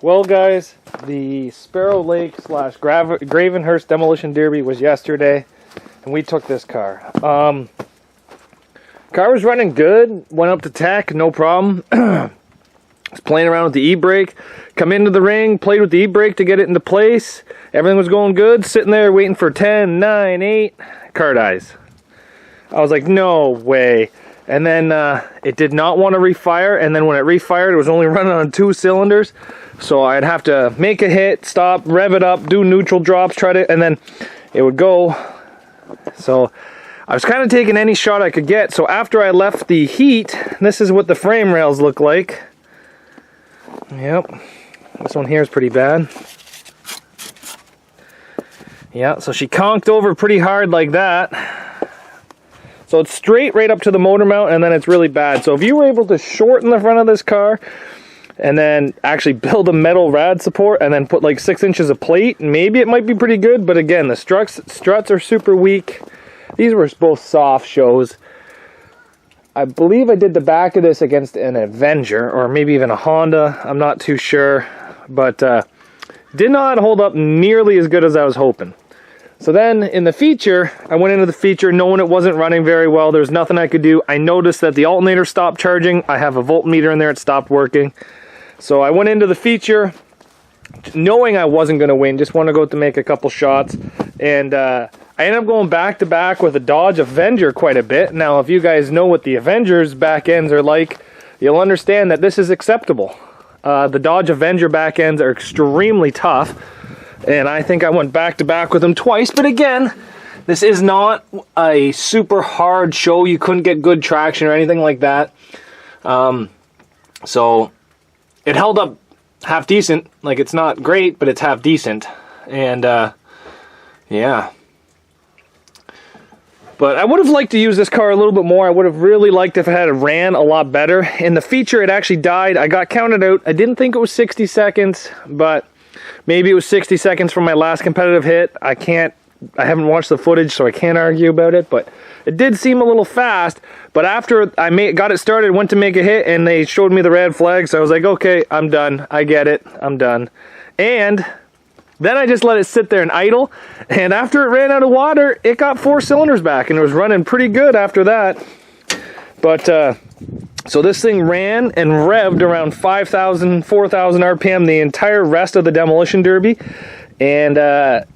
Well, guys, the Sparrow Lake / Gravenhurst Demolition Derby was yesterday, and we took this car. Car was running good, went up to tech, no problem. Was playing around with the e-brake, come into the ring, played with the e-brake to get it into place. Everything was going good, sitting there waiting for 10, 9, 8, car dies. I was like, no way. And then it did not want to refire, and then when it refired, it was only running on 2 cylinders. So I'd have to make a hit, stop, rev it up, do neutral drops, try to, and then it would go. So I was kind of taking any shot I could get. So after I left the heat, this is what the frame rails look like. Yep, this one here is pretty bad. Yeah, so she conked over pretty hard like that. So it's straight right up to the motor mount, and then it's really bad. So if you were able to shorten the front of this car and then actually build a metal rad support and then put like 6 inches of plate, maybe it might be pretty good. But again, the struts are super weak. These were both soft shows. I believe I did the back of this against an Avenger or maybe even a Honda. I'm not too sure, but did not hold up nearly as good as I was hoping. So then in the feature, I went into the feature knowing it wasn't running very well. There's nothing I could do. I noticed that the alternator stopped charging. I have a voltmeter in there. It stopped working. So I went into the feature knowing I wasn't going to win. Just wanted to go to make a couple shots. And I ended up going back to back with a Dodge Avenger quite a bit. Now, if you guys know what the Avenger's back ends are like, you'll understand that this is acceptable. The Dodge Avenger back ends are extremely tough. And I think I went back to back with them twice. But again, this is not a super hard show. You couldn't get good traction or anything like that. So it held up half decent. Like, it's not great, but it's half decent. And yeah. But I would have liked to use this car a little bit more. I would have really liked if it had ran a lot better. In the feature, it actually died. I got counted out. I didn't think it was 60 seconds, but maybe it was 60 seconds from my last competitive hit. I haven't watched the footage, so I can't argue about it, but it did seem a little fast. But after I got it started, went to make a hit, and they showed me the red flag, so I was like, okay, I'm done. I get it. I'm done. And then I just let it sit there and idle, and after it ran out of water, it got 4 cylinders back, and it was running pretty good after that. But so this thing ran and revved around 5,000, 4,000 RPM the entire rest of the Demolition Derby, and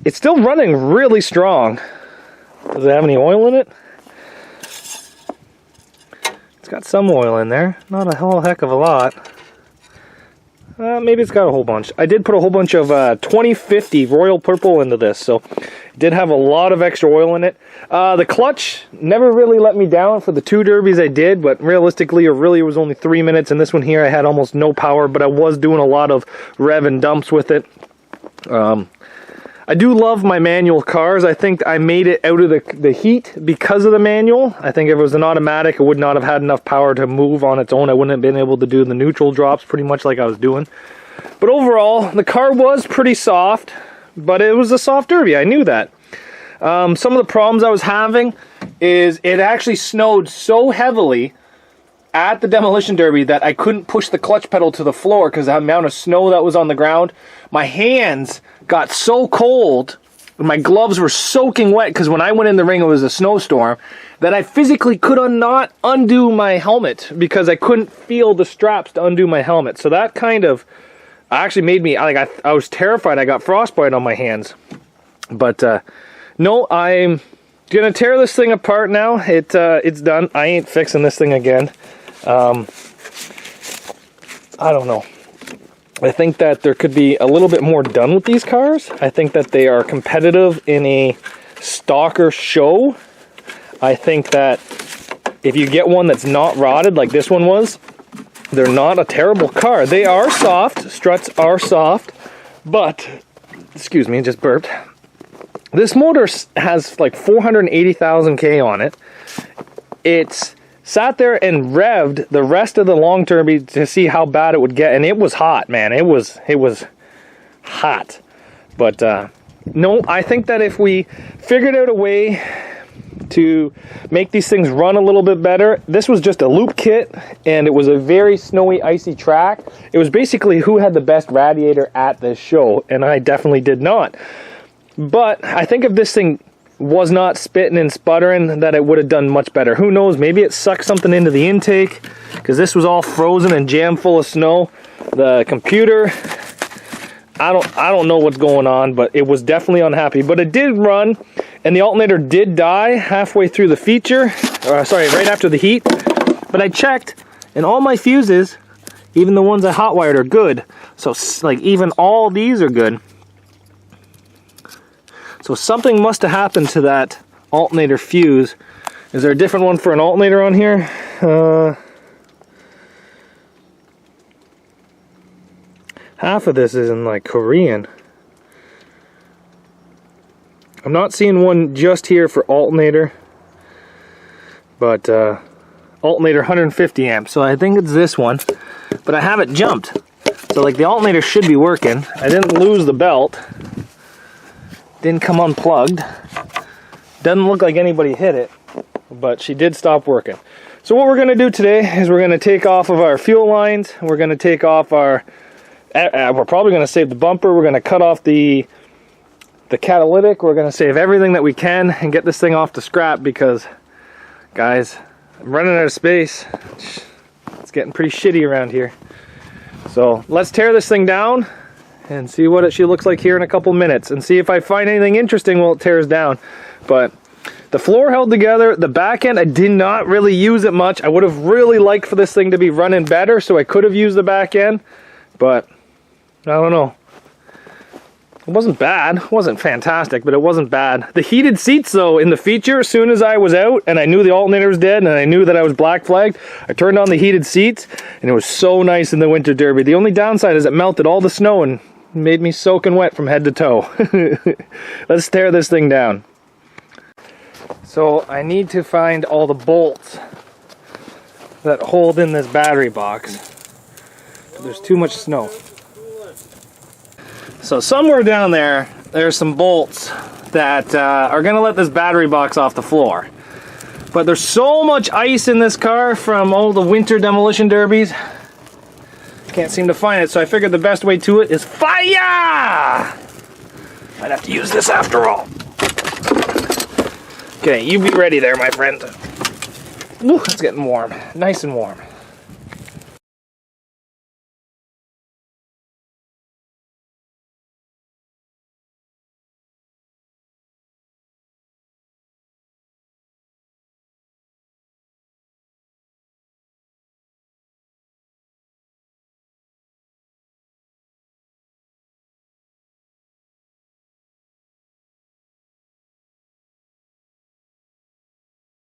it's still running really strong. Does it have any oil in it? It's got some oil in there, not a whole heck of a lot. Maybe it's got a whole bunch. I did put a whole bunch of 2050 Royal Purple into this, so it did have a lot of extra oil in it. The clutch never really let me down for the 2 derbies I did, but realistically, it really was only 3 minutes, and this one here I had almost no power, but I was doing a lot of rev and dumps with it. I do love my manual cars. I think I made it out of the heat because of the manual. I think if it was an automatic, it would not have had enough power to move on its own. I wouldn't have been able to do the neutral drops pretty much like I was doing. But overall, the car was pretty soft, but it was a soft derby. I knew that. Some of the problems I was having is it actually snowed so heavily at the Demolition Derby that I couldn't push the clutch pedal to the floor because the amount of snow that was on the ground. My hands got so cold, my gloves were soaking wet because when I went in the ring it was a snowstorm, that I physically could not undo my helmet because I couldn't feel the straps to undo my helmet. So that kind of actually made me, like, I was terrified I got frostbite on my hands. But no, I'm gonna tear this thing apart now. It's done. I ain't fixing this thing again. I don't know. I think that there could be a little bit more done with these cars. I think that they are competitive in a stalker show. I think that if you get one that's not rotted like this one was, they're not a terrible car. They are soft. Struts are soft. But, excuse me, just burped. This motor has like 480,000 K on it. It's sat there and revved the rest of the long derby to see how bad it would get, and it was hot, man. It was hot. But no, I think that if we figured out a way to make these things run a little bit better. This was just a loop kit, and it was a very snowy, icy track. It was basically who had the best radiator at this show, and I definitely did not. But I think if this thing was not spitting and sputtering, that it would have done much better. Who knows, maybe it sucked something into the intake, because this was all frozen and jammed full of snow. The computer, I don't know what's going on, but it was definitely unhappy. But it did run, and the alternator did die halfway through the feature, sorry, right after the heat. But I checked, and all my fuses, even the ones I hot wired, are good. So like even all these are good. So something must have happened to that alternator fuse. Is there a different one for an alternator on here? Half of this is in like Korean. I'm not seeing one just here for alternator, but alternator 150 amps. So I think it's this one, but I have it jumped. So like the alternator should be working. I didn't lose the belt. Didn't come unplugged. Doesn't look like anybody hit it, but she did stop working. So what we're going to do today is we're going to take off of our fuel lines. We're going to take off our, we're probably going to save the bumper. We're going to cut off the catalytic. We're going to save everything that we can and get this thing off to scrap, because guys, I'm running out of space. It's getting pretty shitty around here. So let's tear this thing down and see what she looks like here in a couple minutes, and see if I find anything interesting while it tears down. But the floor held together. The back end, I did not really use it much. I would have really liked for this thing to be running better, so I could have used the back end, but I don't know. It wasn't bad. It wasn't fantastic, but it wasn't bad. The heated seats, though, in the feature, as soon as I was out and I knew the alternator was dead and I knew that I was black flagged, I turned on the heated seats, and it was so nice in the winter derby. The only downside is it melted all the snow and made me soaking wet from head to toe. Let's tear this thing down. So I need to find all the bolts that hold in this battery box. There's too much snow. So somewhere down there, there's some bolts that are going to let this battery box off the floor. But there's so much ice in this car from all the winter demolition derbies. Can't seem to find it, so I figured the best way to it is fire! Might have to use this after all. Okay, you be ready there, my friend. Ooh, it's getting warm. Nice and warm.